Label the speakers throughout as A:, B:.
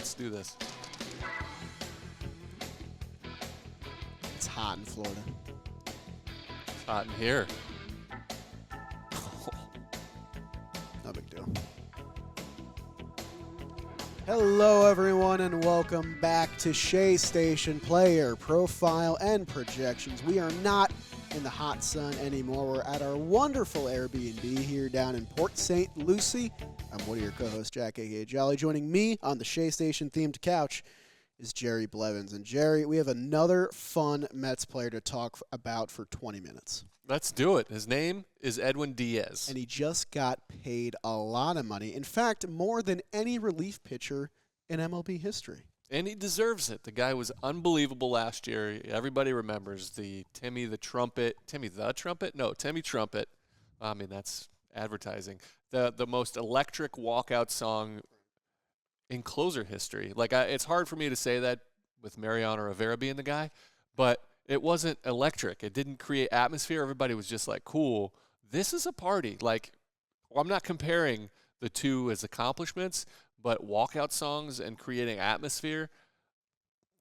A: Let's do this.
B: It's hot in Florida.
A: It's hot in here.
B: No big deal. Hello, everyone, and welcome back to Shea Station Player Profile and Projections. We are not in the hot sun anymore. We're at our wonderful Airbnb here down in Port St. Lucie. I'm one of your co-hosts, Jack A.K.A. Jolly. Joining me on the Shea Station-themed couch is Jerry Blevins. And, Jerry, we have another fun Mets player to talk about for 20 minutes.
A: Let's do it. His name is Edwin Diaz.
B: And he just got paid a lot of money. In fact, more than any relief pitcher in MLB history.
A: And he deserves it. The guy was unbelievable last year. Everybody remembers the Timmy the Trumpet. No, Timmy Trumpet. I mean, that's advertising. The most electric walkout song in closer history. Like, it's hard for me to say that with Mariano Rivera being the guy, but it wasn't electric. It didn't create atmosphere. Everybody was just like, cool, this is a party. Like, I'm not comparing the two as accomplishments, but walkout songs and creating atmosphere,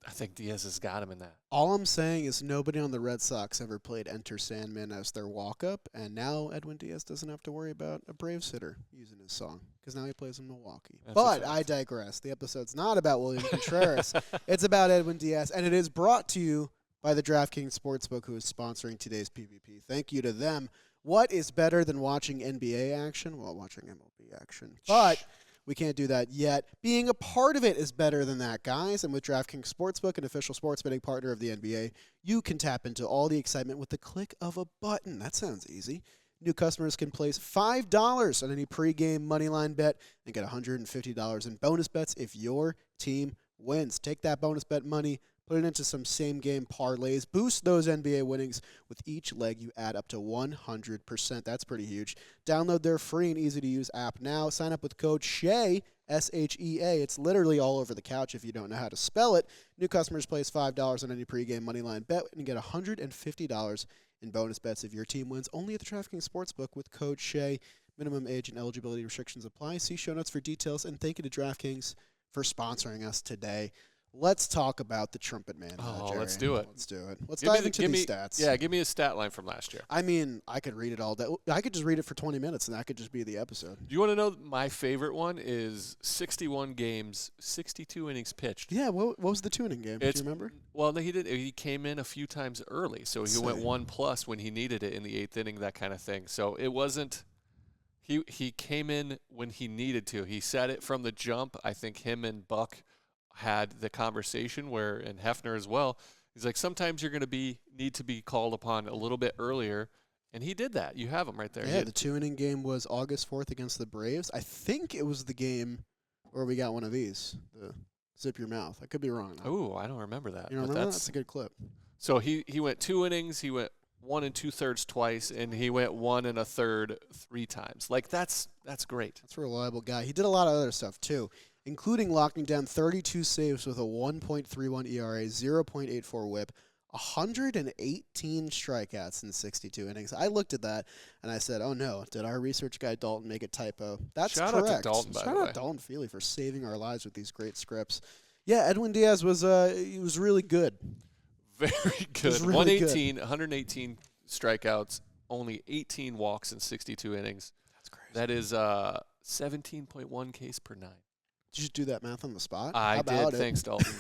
A: I think Diaz has got him in that.
B: All I'm saying is nobody on the Red Sox ever played Enter Sandman as their walk-up, and now Edwin Diaz doesn't have to worry about a Braves hitter using his song because now he plays in Milwaukee. But I digress. The episode's not about William Contreras. It's about Edwin Diaz, and it is brought to you by the DraftKings Sportsbook, who is sponsoring today's PvP. Thank you to them. What is better than watching NBA action? Well, watching MLB action. But we can't do that yet. Being a part of it is better than that, guys. And with DraftKings Sportsbook, an official sports betting partner of the NBA, you can tap into all the excitement with the click of a button. That sounds easy. New customers can place $5 on any pregame moneyline bet and get $150 in bonus bets if your team wins. Take that bonus bet money, put it into some same-game parlays. Boost those NBA winnings with each leg you add up to 100%. That's pretty huge. Download their free and easy-to-use app now. Sign up with code SHEA, S-H-E-A. It's literally all over the couch if you don't know how to spell it. New customers place $5 on any pregame moneyline bet and get $150 in bonus bets if your team wins. Only at the DraftKings Sportsbook with code SHEA. Minimum age and eligibility restrictions apply. See show notes for details. And thank you to DraftKings for sponsoring us today. Let's talk about the Trumpet Man.
A: Jerry. Let's do it.
B: Let's dive into these stats.
A: Yeah, give me a stat line from last year.
B: I mean, I could read it all day. I could just read it for 20 minutes, and that could just be the episode.
A: Do you want to know my favorite one is 61 games, 62 innings pitched.
B: Yeah, what was the two-inning game? Do you remember?
A: Well, he came in a few times early, so he went 1+ when he needed it in the 8th inning, that kind of thing. So it wasn't – he came in when he needed to. He said it from the jump. I think him and Buck had the conversation and Hefner as well. He's like, sometimes you're going to need to be called upon a little bit earlier, and he did that. You have him right there.
B: Yeah, the two-inning game was August 4th against the Braves. I think it was the game where we got one of these, the zip your mouth. I could be wrong.
A: Oh, I don't remember that.
B: You don't remember that? That's a good clip.
A: So he went 2 innings. He went 1 2/3 twice, and he went 1 1/3 3 times. Like, that's great.
B: That's a reliable guy. He did a lot of other stuff, too, including locking down 32 saves with a 1.31 ERA, 0.84 whip, 118 strikeouts in 62 innings. I looked at that, and I said, oh, no, did our research guy Dalton make a typo? That's
A: correct.
B: Shout
A: out to Dalton, by the way.
B: Shout out Dalton Feely for saving our lives with these great scripts. Yeah, Edwin Diaz was really good.
A: Very good.
B: Really
A: 118 strikeouts, only 18 walks in 62 innings.
B: That's crazy.
A: That is 17.1 Ks per 9.
B: Did you do that math on the spot?
A: I did. Thanks, Dalton.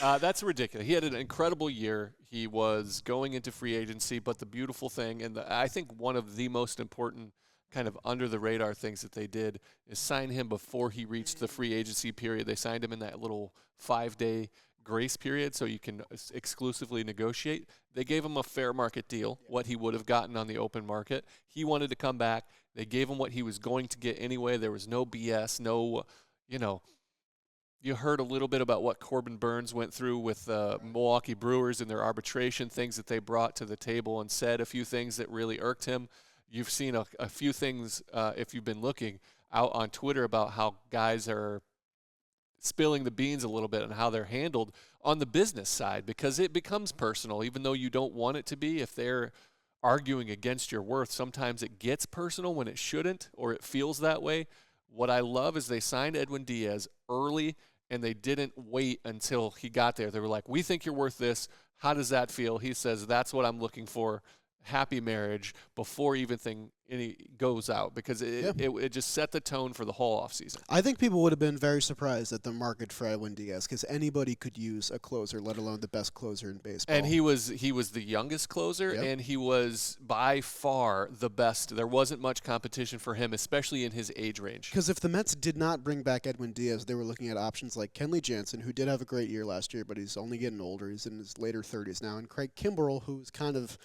A: That's ridiculous. He had an incredible year. He was going into free agency, but the beautiful thing, and I think one of the most important kind of under-the-radar things that they did is sign him before he reached the free agency period. They signed him in that little 5-day grace period so you can exclusively negotiate. They gave him a fair market deal, what he would have gotten on the open market. He wanted to come back. They gave him what he was going to get anyway. There was no BS, you heard a little bit about what Corbin Burns went through with Milwaukee Brewers and their arbitration, things that they brought to the table and said a few things that really irked him. You've seen a few things, if you've been looking, out on Twitter about how guys are spilling the beans a little bit and how they're handled on the business side, because it becomes personal, even though you don't want it to be. If they're arguing against your worth, sometimes it gets personal when it shouldn't, or it feels that way. What I love is they signed Edwin Diaz early, and they didn't wait until he got there. They were like, we think you're worth this. How does that feel? He says, that's what I'm looking for. Happy marriage before even any goes out, because it just set the tone for the whole offseason.
B: I think people would have been very surprised at the market for Edwin Diaz, because anybody could use a closer, let alone the best closer in baseball.
A: And he was the youngest closer, and he was by far the best. There wasn't much competition for him, especially in his age range.
B: Because if the Mets did not bring back Edwin Diaz, they were looking at options like Kenley Jansen, who did have a great year last year, but he's only getting older. He's in his later 30s now, and Craig Kimbrell, who's kind of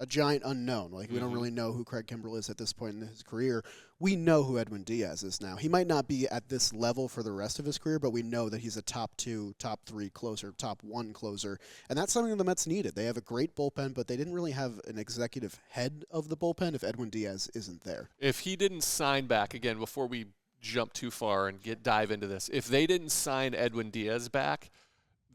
B: a giant unknown. Like, we don't really know who Craig Kimbrell is at this point in his career. We know who Edwin Diaz is now. He might not be at this level for the rest of his career, but we know that he's a top 2, top 3 closer, top 1 closer. And that's something the Mets needed. They have a great bullpen, but they didn't really have an executive head of the bullpen if Edwin Diaz isn't there.
A: If he didn't sign back, again, before we jump too far and dive into this, if they didn't sign Edwin Diaz back,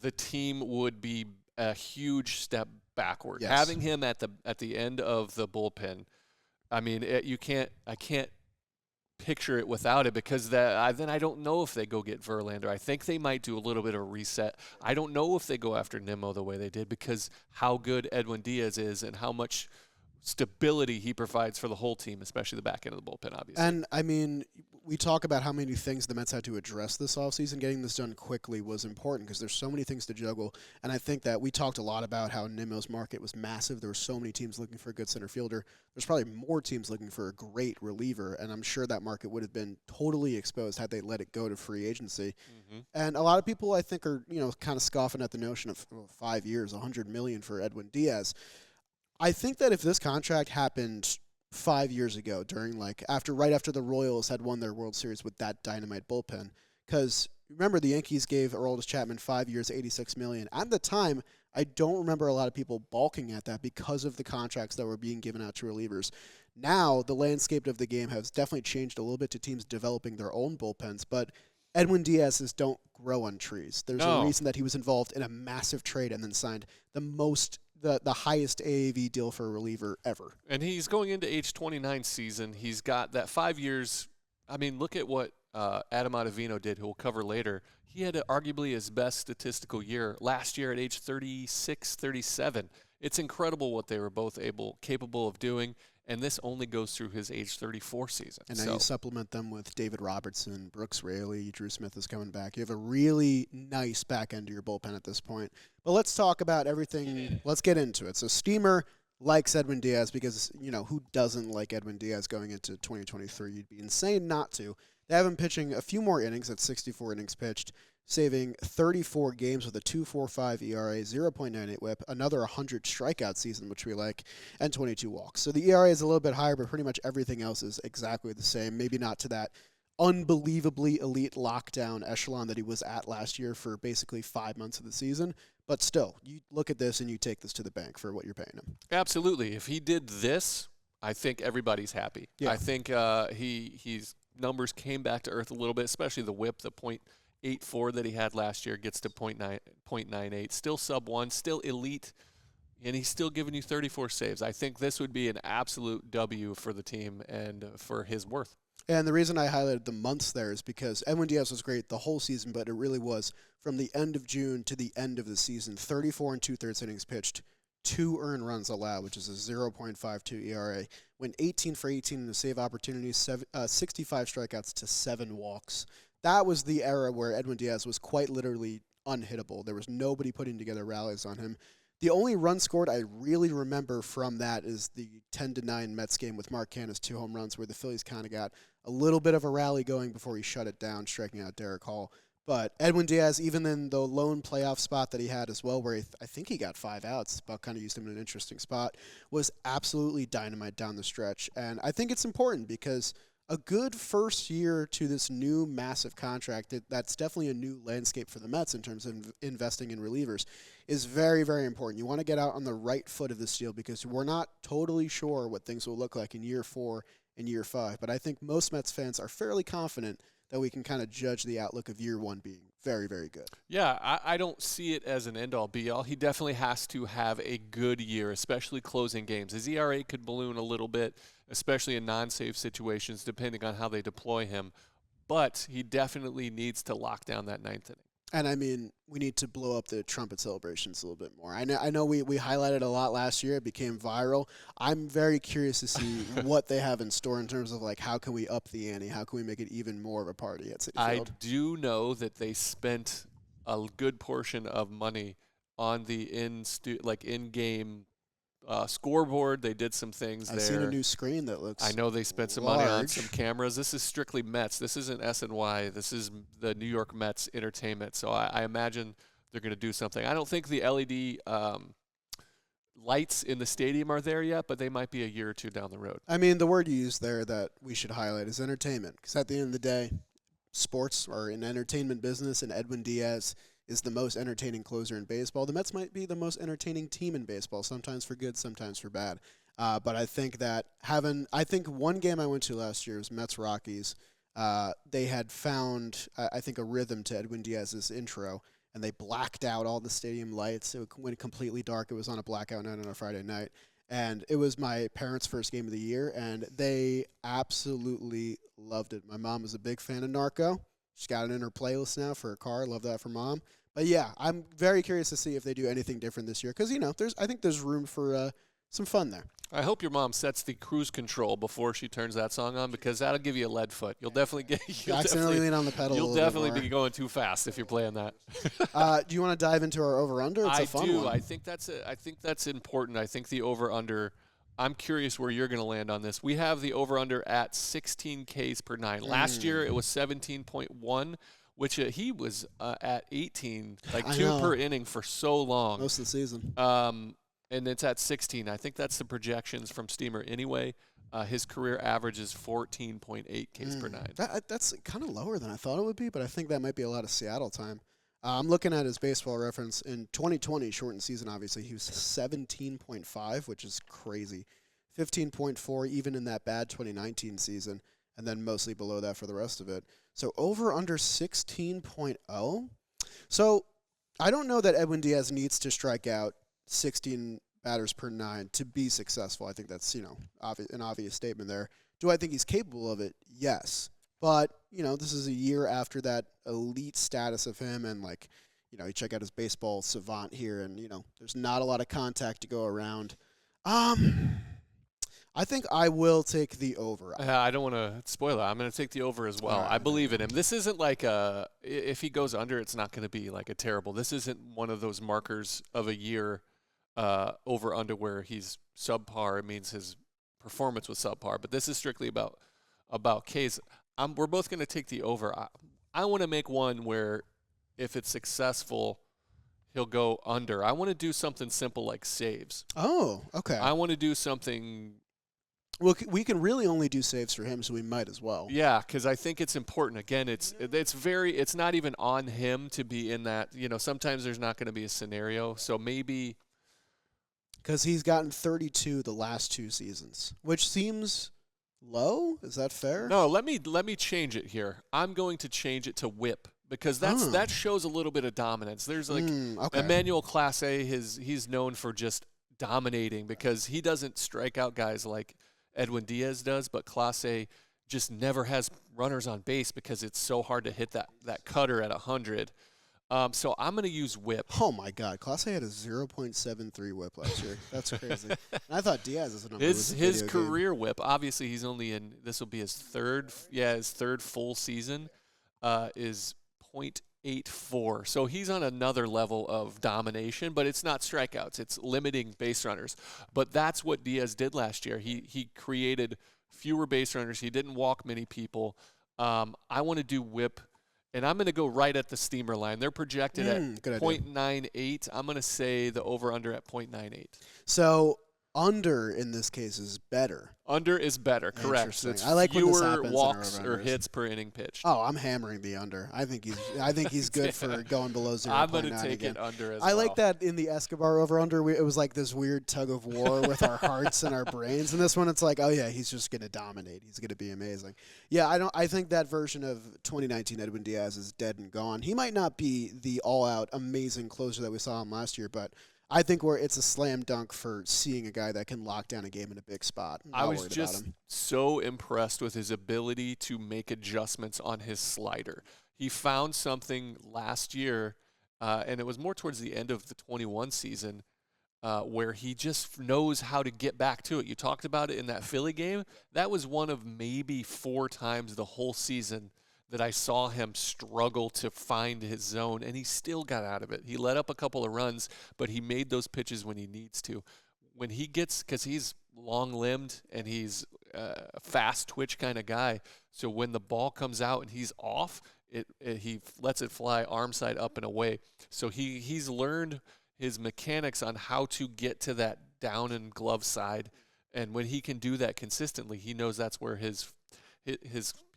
A: the team would be a huge step backward.
B: Yes.
A: Having him at the end of the bullpen, I mean, I can't picture it without it, because then I don't know if they go get Verlander. I think they might do a little bit of a reset. I don't know if they go after Nimmo the way they did, because how good Edwin Diaz is and how much stability he provides for the whole team, especially the back end of the bullpen, obviously.
B: And, I mean, we talk about how many things the Mets had to address this offseason. Getting this done quickly was important because there's so many things to juggle. And I think that we talked a lot about how Nimmo's market was massive. There were so many teams looking for a good center fielder. There's probably more teams looking for a great reliever, and I'm sure that market would have been totally exposed had they let it go to free agency. And a lot of people, I think, are kind of scoffing at the notion of 5 years, $100 million for Edwin Diaz. I think that if this contract happened 5 years ago, during right after the Royals had won their World Series with that dynamite bullpen, because remember the Yankees gave Aroldis Chapman 5 years, $86 million. At the time, I don't remember a lot of people balking at that because of the contracts that were being given out to relievers. Now, the landscape of the game has definitely changed a little bit to teams developing their own bullpens, but Edwin Diaz's don't grow on trees. There's a reason that he was involved in a massive trade and then signed the highest AAV deal for a reliever ever.
A: And he's going into age 29 season. He's got that 5 years. I mean, look at what Adam Ottavino did, who we'll cover later. He had arguably his best statistical year last year at age 36, 37. It's incredible what they were both capable of doing, and this only goes through his age 34 season.
B: And now you supplement them with David Robertson, Brooks Raley, Drew Smith is coming back. You have a really nice back end of your bullpen at this point. But let's talk about everything. Let's get into it. So Steamer likes Edwin Diaz because, who doesn't like Edwin Diaz going into 2023? You'd be insane not to. They have him pitching a few more innings at 64 innings pitched, saving 34 games with a 2.45 ERA, 0.98 whip, another 100 strikeout season, which we like, and 22 walks. So the ERA is a little bit higher, but pretty much everything else is exactly the same. Maybe not to that unbelievably elite lockdown echelon that he was at last year for basically 5 months of the season. But still, you look at this and you take this to the bank for what you're paying him.
A: Absolutely. If he did this, I think everybody's happy. Yeah. I think he's numbers came back to earth a little bit, especially the whip, the .84 that he had last year gets to .98. Still sub 1, still elite, and he's still giving you 34 saves. I think this would be an absolute W for the team and for his worth.
B: And the reason I highlighted the months there is because Edwin Diaz was great the whole season, but it really was from the end of June to the end of the season. 34 and 2/3 innings pitched, 2 earned runs allowed, which is a 0.52 ERA. Went 18 for 18 in the save opportunities, 65 strikeouts to 7 walks. That was the era where Edwin Diaz was quite literally unhittable. There was nobody putting together rallies on him. The only run scored I really remember from that is the 10-9 Mets game with Mark Canha's 2 home runs, where the Phillies kind of got a little bit of a rally going before he shut it down, striking out Derek Hall. But Edwin Diaz, even in the lone playoff spot that he had as well, where I think he got 5 outs, Buck kind of used him in an interesting spot, was absolutely dynamite down the stretch. And I think it's important because a good first year to this new massive contract, that's definitely a new landscape for the Mets in terms of investing in relievers, is very, very important. You want to get out on the right foot of this deal because we're not totally sure what things will look like in year 4 and year 5. But I think most Mets fans are fairly confident that we can kind of judge the outlook of year 1 being very, very good.
A: Yeah, I don't see it as an end-all, be-all. He definitely has to have a good year, especially closing games. His ERA could balloon a little bit, especially in non-save situations, depending on how they deploy him. but he definitely needs to lock down that ninth inning.
B: And I mean, we need to blow up the trumpet celebrations a little bit more. I know we highlighted a lot last year. It became viral. I'm very curious to see what they have in store in terms of, like, how can we up the ante? How can we make it even more of a party at Citi Field?
A: I do know that they spent a good portion of money on the in-game scoreboard. They did some things there.
B: I've seen a new screen that looks
A: I know they spent some
B: large.
A: money on some cameras. This is strictly Mets. This isn't SNY. This is the New York Mets Entertainment. So I imagine they're going to do something. I don't think the LED lights in the stadium are there yet, but they might be a year or two down the road.
B: I mean, the word you used there that we should highlight is entertainment, because at the end of the day, sports are an entertainment business, and Edwin Diaz is the most entertaining closer in baseball. The Mets might be the most entertaining team in baseball, sometimes for good, sometimes for bad. But I think that one game I went to last year was Mets-Rockies. They had found, I think, a rhythm to Edwin Diaz's intro, and they blacked out all the stadium lights. It went completely dark. It was on a blackout night on a Friday night. And it was my parents' first game of the year, and they absolutely loved it. My mom is a big fan of Narco. She's got it in her playlist now for her car. Love that for Mom. But, yeah, I'm very curious to see if they do anything different this year because, I think there's room for some fun there.
A: I hope your mom sets the cruise control before she turns that song on because that'll give you a lead foot. You'll definitely
B: accidentally lean on the pedal.
A: You'll definitely be going too fast if you're playing that.
B: Do you want to dive into our over/under? It's a fun one.
A: I think that's important. I think the over/under. I'm curious where you're going to land on this. We have the over/under at 16 Ks per nine. Last year it was 17.1, which he was at 18, like 2 per inning for so long.
B: Most of the season.
A: And it's at 16. I think that's the projections from Steamer anyway. His career average is 14.8 Ks per nine.
B: That's kind of lower than I thought it would be, but I think that might be a lot of Seattle time. I'm looking at his baseball reference. In 2020, shortened season, obviously, he was 17.5, which is crazy. 15.4 even in that bad 2019 season, and then mostly below that for the rest of it. So over under 16.0. So I don't know that Edwin Diaz needs to strike out 16 batters per nine to be successful. I think that's, an obvious statement there. Do I think he's capable of it? Yes. But, this is a year after that elite status of him, and, you check out his baseball savant here, and, there's not a lot of contact to go around. I think I will take the over.
A: I don't want to spoil it. I'm going to take the over as well. Right. I believe in him. This isn't like if he goes under, it's not going to be like a terrible. This isn't one of those markers of a year over under where he's subpar. It means his performance was subpar. But this is strictly about K's. We're both going to take the over. I want to make one where if it's successful, he'll go under. I want to do something simple like saves.
B: Oh, okay.
A: I want to do something.
B: Well, we can really only do saves for him, so we might as well.
A: Yeah, because I think it's important. Again, it's not even on him to be in that. Sometimes there's not going to be a scenario, so maybe
B: because he's gotten 32 the last 2 seasons, which seems low. Is that fair?
A: No, let me change it here. I'm going to change it to whip because that shows a little bit of dominance. There's Emmanuel Clase. He's known for just dominating because he doesn't strike out guys like Edwin Diaz does, but Clase just never has runners on base because it's so hard to hit that cutter at 100. So I'm going to use whip.
B: Oh, my God. Clase had a 0.73 whip last year. That's crazy. And I thought Diaz's number was
A: his career whip, obviously he's only in – this will be his third full season, is .84. So he's on another level of domination, but it's not strikeouts. It's limiting base runners. But that's what Diaz did last year. He created fewer base runners. He didn't walk many people. I want to do whip, and I'm going to go right at the Steamer line. They're projected at .98. I'm going to say the over-under at .98.
B: So under in this case is better.
A: Under is better, correct. It's
B: I like
A: fewer walks or hits per inning pitched.
B: Oh, I'm hammering the under. I think he's good for going below 0.9.
A: I'm going to take it under as well.
B: I like that in the Escobar over-under. It was like this weird tug of war with our hearts and our brains. And this one, it's like, oh yeah, he's just going to dominate. He's going to be amazing. Yeah, I think that version of 2019 Edwin Diaz is dead and gone. He might not be the all-out amazing closer that we saw him last year, but I think it's a slam dunk for seeing a guy that can lock down a game in a big spot.
A: I was just so impressed with his ability to make adjustments on his slider. He found something last year, and it was more towards the end of the 21 season, where he just knows how to get back to it. You talked about it in that Philly game. That was one of maybe 4 times the whole season that I saw him struggle to find his zone, and he still got out of it. He let up a couple of runs, but he made those pitches when he needs to. When he gets, because he's long-limbed and he's a fast twitch kind of guy, so when the ball comes out and he's off, he lets it fly arm side up and away. So he's learned his mechanics on how to get to that down and glove side, and when he can do that consistently, he knows that's where his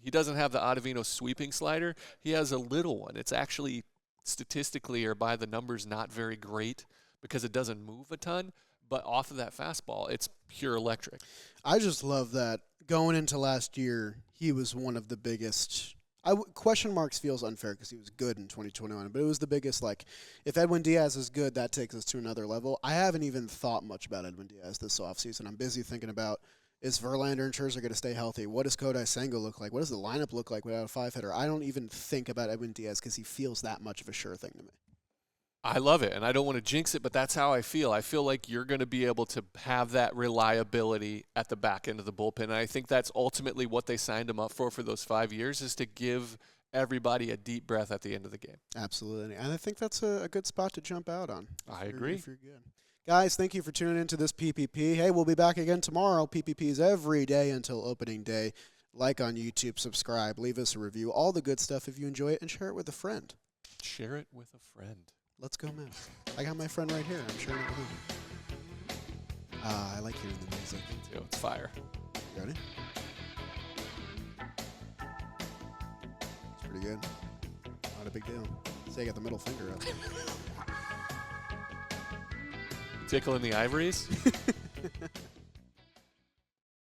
A: he doesn't have the Ottavino sweeping slider. He has a little one. It's actually statistically or by the numbers not very great because it doesn't move a ton, but off of that fastball, it's pure electric.
B: I just love that going into last year, he was one of the biggest. Question marks feels unfair because he was good in 2021, but it was the biggest, like, if Edwin Diaz is good, that takes us to another level. I haven't even thought much about Edwin Diaz this offseason. I'm busy thinking about, is Verlander and Scherzer going to stay healthy? What does Kodai Senga look like? What does the lineup look like without a 5-hitter? I don't even think about Edwin Diaz because he feels that much of a sure thing to me.
A: I love it, and I don't want to jinx it, but that's how I feel. I feel like you're going to be able to have that reliability at the back end of the bullpen, and I think that's ultimately what they signed him up for those 5 years, is to give everybody a deep breath at the end of the game.
B: Absolutely, and I think that's a good spot to jump out on.
A: I agree.
B: If you're good. Guys, thank you for tuning into this PPP. Hey, we'll be back again tomorrow. PPPs every day until opening day. Like on YouTube, subscribe, leave us a review, all the good stuff if you enjoy it, and share it with a friend.
A: Share it with a friend.
B: Let's go, man. I got my friend right here. I'm sharing it with him. I like hearing the music.
A: Me too. It's fire.
B: You ready? It's pretty good. Not a big deal. Say I got the middle finger up.
A: Tickling the ivories?